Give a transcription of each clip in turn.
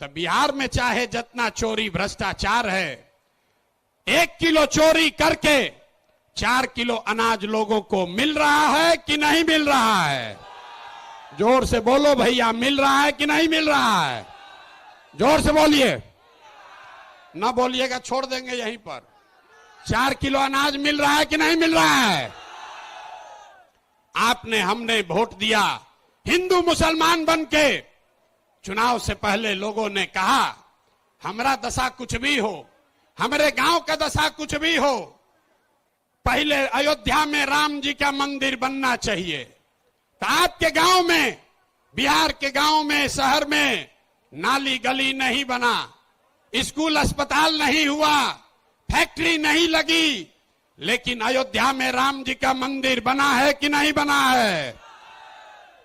तो बिहार में चाहे जितना चोरी भ्रष्टाचार है, 1 किलो चोरी करके 4 किलो अनाज लोगों को मिल रहा है कि नहीं मिल रहा है? जोर से बोलो भैया, मिल रहा है कि नहीं मिल रहा है? जोर से बोलिए, ना बोलिएगा छोड़ देंगे यहीं पर। 4 किलो अनाज मिल रहा है कि नहीं मिल रहा है? आपने हमने वोट दिया हिंदू मुसलमान बन के। चुनाव से पहले लोगों ने कहा हमारा दशा कुछ भी हो, हमारे गांव का दशा कुछ भी हो, पहले अयोध्या में राम जी का मंदिर बनना चाहिए। तो आपके गांव में, बिहार के गांव में, शहर में नाली गली नहीं बना, स्कूल अस्पताल नहीं हुआ, फैक्ट्री नहीं लगी, लेकिन अयोध्या में राम जी का मंदिर बना है कि नहीं बना है?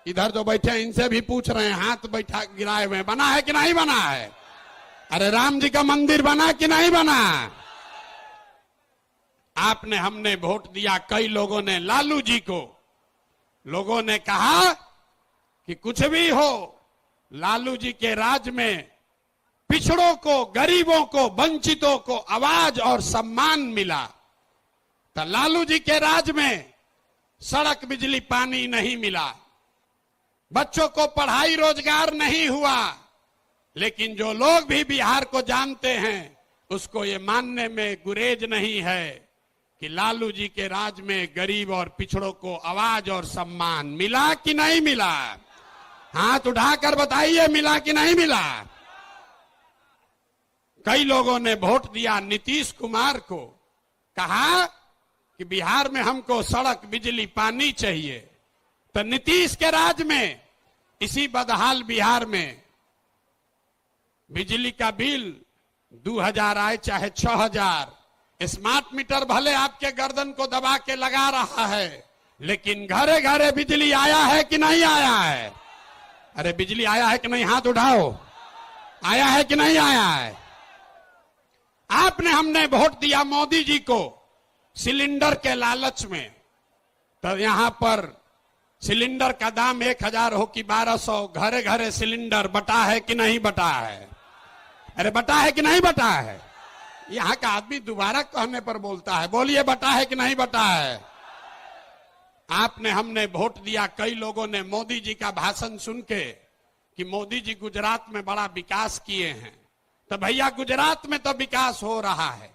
इधर जो बैठे हैं इनसे भी पूछ रहे हैं, हाथ बैठा गिराए हुए, बना है कि नहीं बना है? अरे राम जी का मंदिर बना कि नहीं बना? आपने हमने वोट दिया, कई लोगों ने लालू जी को। लोगों ने कहा कि कुछ भी हो, लालू जी के राज में पिछड़ों को, गरीबों को, वंचितों को आवाज और सम्मान मिला। तो लालू जी के राज में सड़क, बिजली, पानी नहीं मिला, बच्चों को पढ़ाई रोजगार नहीं हुआ। लेकिन जो लोग भी बिहार को जानते हैं उसको ये मानने में गुरेज नहीं है कि लालू जी के राज में गरीब और पिछड़ों को आवाज और सम्मान मिला कि नहीं मिला? हाथ उठाकर बताइए, मिला कि नहीं मिला? कई लोगों ने वोट दिया नीतीश कुमार को, कहा कि बिहार में हमको सड़क, बिजली, पानी चाहिए। तो नीतीश के राज में इसी बदहाल बिहार में बिजली का बिल 2000 आए चाहे 6000, स्मार्ट मीटर भले आपके गर्दन को दबा के लगा रहा है, लेकिन घरे घरे बिजली आया है कि नहीं आया है? अरे बिजली आया है कि नहीं? हाथ उठाओ, आया है कि नहीं आया है? आपने हमने वोट दिया मोदी जी को सिलेंडर के लालच में। तो यहां पर सिलेंडर का दाम 1000 हो कि 1200, घरे घरे सिलेंडर बटा है कि नहीं बटा है? अरे बटा है कि नहीं बटा है? यहां का आदमी दोबारा कहने पर बोलता है, बोलिए बटा है कि नहीं बटा है? आपने हमने वोट दिया, कई लोगों ने मोदी जी का भाषण सुन के कि मोदी जी गुजरात में बड़ा विकास किए हैं। तो भैया गुजरात में तो विकास हो रहा है,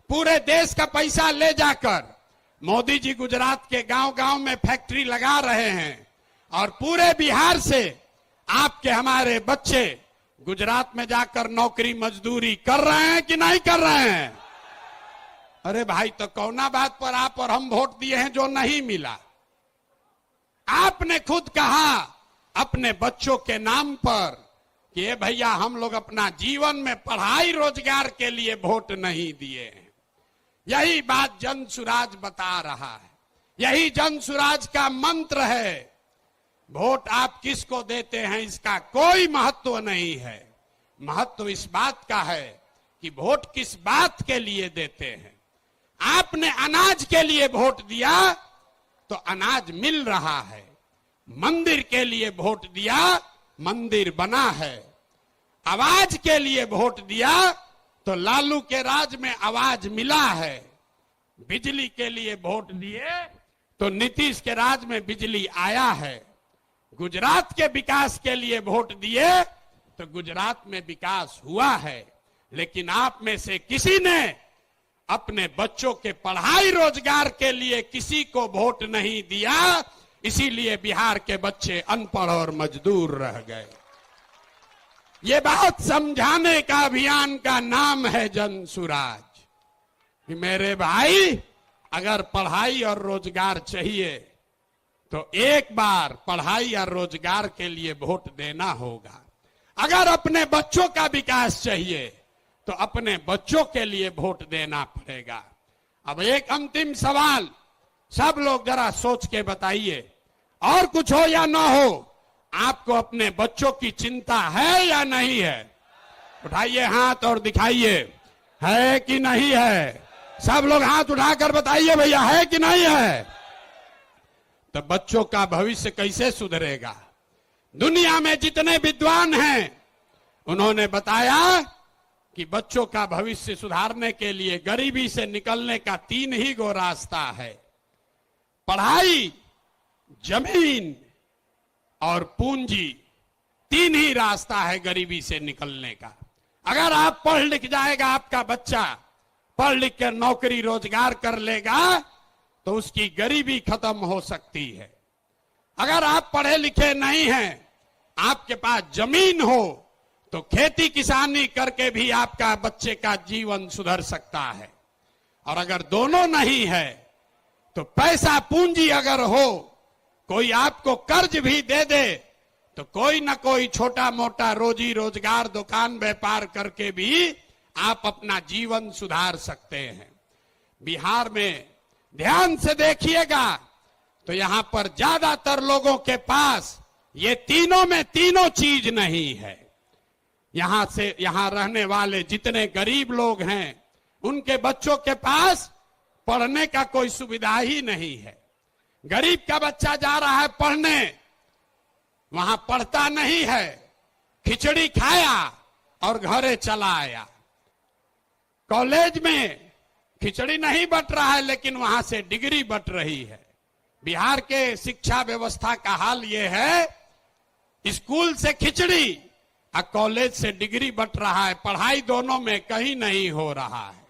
पूरे देश का पैसा ले जाकर मोदी जी गुजरात के गांव गांव में फैक्ट्री लगा रहे हैं, और पूरे बिहार से आपके हमारे बच्चे गुजरात में जाकर नौकरी मजदूरी कर रहे हैं कि नहीं कर रहे हैं? अरे भाई, तो कौना बात पर आप और हम वोट दिए हैं जो नहीं मिला? आपने खुद कहा अपने बच्चों के नाम पर कि ये भैया हम लोग अपना जीवन में पढ़ाई रोजगार के लिए वोट नहीं दिए हैं। यही बात जन सुराज बता रहा है, यही जन सुराज का मंत्र है। वोट आप किसको देते हैं इसका कोई महत्व नहीं है, महत्व इस बात का है कि वोट किस बात के लिए देते हैं। आपने अनाज के लिए वोट दिया तो अनाज मिल रहा है, मंदिर के लिए वोट दिया, मंदिर बना है, आवाज के लिए वोट दिया तो लालू के राज में आवाज मिला है, बिजली के लिए वोट दिए तो नीतीश के राज में बिजली आया है, गुजरात के विकास के लिए वोट दिए तो गुजरात में विकास हुआ है। लेकिन आप में से किसी ने अपने बच्चों के पढ़ाई रोजगार के लिए किसी को वोट नहीं दिया, इसीलिए बिहार के बच्चे अनपढ़ और मजदूर रह गए। ये बात समझाने का अभियान का नाम है जन सुराज कि मेरे भाई, अगर पढ़ाई और रोजगार चाहिए तो एक बार पढ़ाई और रोजगार के लिए वोट देना होगा। अगर अपने बच्चों का विकास चाहिए तो अपने बच्चों के लिए वोट देना पड़ेगा। अब एक अंतिम सवाल, सब लोग जरा सोच के बताइए, और कुछ हो या ना हो, आपको अपने बच्चों की चिंता है या नहीं है? उठाइए हाथ और दिखाइए, है कि नहीं है? सब लोग हाथ उठाकर बताइए भैया, है कि नहीं है? तो बच्चों का भविष्य कैसे सुधरेगा? दुनिया में जितने विद्वान हैं उन्होंने बताया कि बच्चों का भविष्य सुधारने के लिए गरीबी से निकलने का 3 ही गो रास्ता है, पढ़ाई, जमीन और पूंजी। 3 ही रास्ता है गरीबी से निकलने का। अगर आप पढ़ लिख जाएगा, आपका बच्चा पढ़ लिख कर नौकरी रोजगार कर लेगा तो उसकी गरीबी खत्म हो सकती है। अगर आप पढ़े लिखे नहीं हैं, आपके पास जमीन हो तो खेती किसानी करके भी आपका बच्चे का जीवन सुधर सकता है। और अगर दोनों नहीं है तो पैसा पूंजी अगर हो, कोई आपको कर्ज भी दे दे तो कोई ना कोई छोटा मोटा रोजी रोजगार दुकान व्यापार करके भी आप अपना जीवन सुधार सकते हैं। बिहार में ध्यान से देखिएगा तो यहां पर ज्यादातर लोगों के पास ये तीनों में तीनों चीज नहीं है। यहां रहने वाले जितने गरीब लोग हैं उनके बच्चों के पास पढ़ने का कोई सुविधा ही नहीं है। गरीब का बच्चा जा रहा है पढ़ने, वहां पढ़ता नहीं है, खिचड़ी खाया और घरे चला आया। कॉलेज में खिचड़ी नहीं बट रहा है लेकिन वहां से डिग्री बट रही है। बिहार के शिक्षा व्यवस्था का हाल यह है, स्कूल से खिचड़ी और कॉलेज से डिग्री बट रहा है, पढ़ाई दोनों में कहीं नहीं हो रहा है।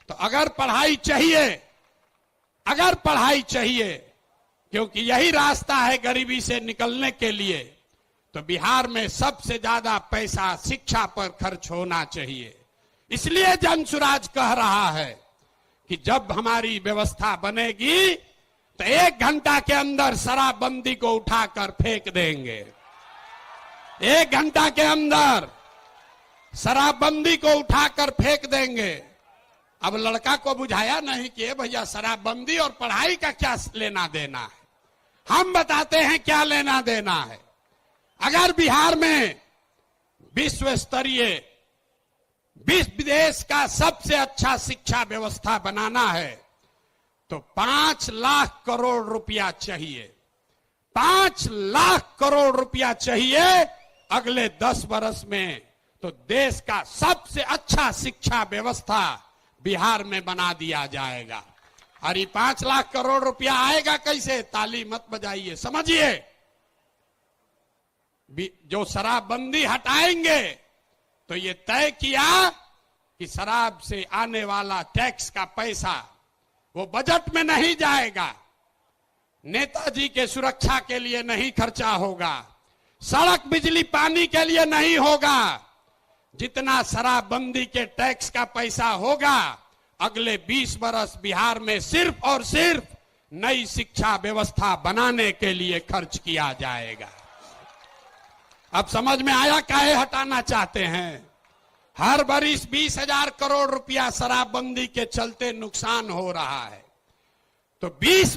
तो अगर पढ़ाई चाहिए क्योंकि यही रास्ता है गरीबी से निकलने के लिए, तो बिहार में सबसे ज्यादा पैसा शिक्षा पर खर्च होना चाहिए। इसलिए जनसुराज कह रहा है कि जब हमारी व्यवस्था बनेगी तो 1 घंटा के अंदर शराबबंदी को उठाकर फेंक देंगे। 1 घंटा के अंदर शराबबंदी को उठाकर फेंक देंगे। अब लड़का को बुझाया नहीं कि भैया शराबबंदी और पढ़ाई का क्या लेना देना है। हम बताते हैं क्या लेना देना है। अगर बिहार में विश्व स्तरीय विदेश का सबसे अच्छा शिक्षा व्यवस्था बनाना है तो 5 लाख करोड़ रुपया चाहिए। 5 लाख करोड़ रुपया चाहिए अगले 10 वर्ष में, तो देश का सबसे अच्छा शिक्षा व्यवस्था बिहार में बना दिया जाएगा। और ये 5 लाख करोड़ रुपया आएगा कैसे? ताली मत बजाइए, समझिए। जो शराबबंदी हटाएंगे तो ये तय किया कि शराब से आने वाला टैक्स का पैसा वो बजट में नहीं जाएगा, नेताजी के सुरक्षा के लिए नहीं खर्चा होगा, सड़क बिजली पानी के लिए नहीं होगा। जितना शराबबंदी के टैक्स का पैसा होगा अगले 20 वर्ष बिहार में सिर्फ और सिर्फ नई शिक्षा व्यवस्था बनाने के लिए खर्च किया जाएगा। अब समझ में आया काहे हटाना चाहते हैं? हर बरिस 20,000 करोड़ रुपया शराबबंदी के चलते नुकसान हो रहा है, तो 20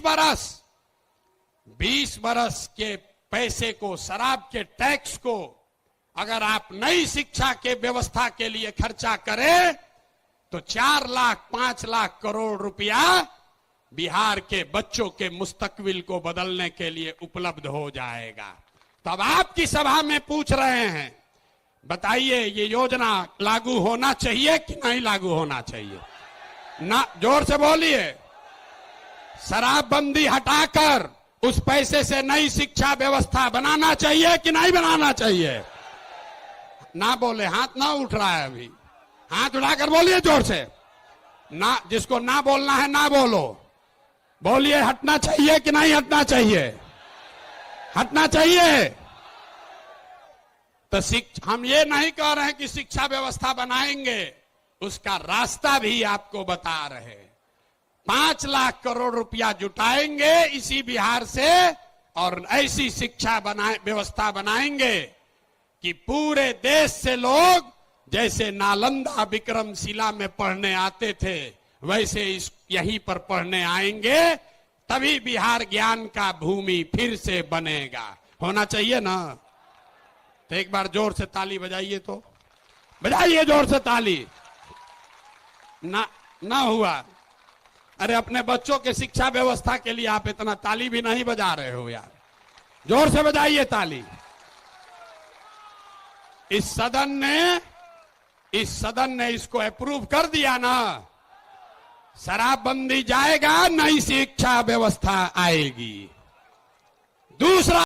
बरस के पैसे को, शराब के टैक्स को अगर आप नई शिक्षा के व्यवस्था के लिए खर्चा करें तो 4 लाख 5 लाख करोड़ रुपया बिहार के बच्चों के मुस्तकबिल को बदलने के लिए उपलब्ध हो जाएगा। तब आपकी सभा में पूछ रहे हैं, बताइए ये योजना लागू होना चाहिए कि नहीं लागू होना चाहिए? ना, जोर से बोलिए। शराबबंदी हटाकर उस पैसे से नई शिक्षा व्यवस्था बनाना चाहिए कि नहीं बनाना चाहिए? ना बोले, हाथ ना उठ रहा है अभी, हाथ उठाकर बोलिए जोर से। ना, जिसको ना बोलना है ना बोलो, बोलिए हटना चाहिए कि नहीं हटना चाहिए? हटना चाहिए। तो हम ये नहीं कह रहे हैं कि शिक्षा व्यवस्था बनाएंगे, उसका रास्ता भी आपको बता रहे हैं। 5 लाख करोड़ रुपया जुटाएंगे इसी बिहार से और ऐसी शिक्षा व्यवस्था बनाएंगे कि पूरे देश से लोग जैसे नालंदा विक्रमशिला में पढ़ने आते थे वैसे यहीं पर पढ़ने आएंगे, तभी बिहार ज्ञान का भूमि फिर से बनेगा। होना चाहिए ना? तो एक बार जोर से ताली बजाइए, तो बजाइए जोर से ताली। ना हुआ? अरे अपने बच्चों के शिक्षा व्यवस्था के लिए आप इतना ताली भी नहीं बजा रहे हो यार, जोर से बजाइए ताली। इस सदन ने इसको अप्रूव कर दिया ना, शराबबंदी जाएगा, नई शिक्षा व्यवस्था आएगी। दूसरा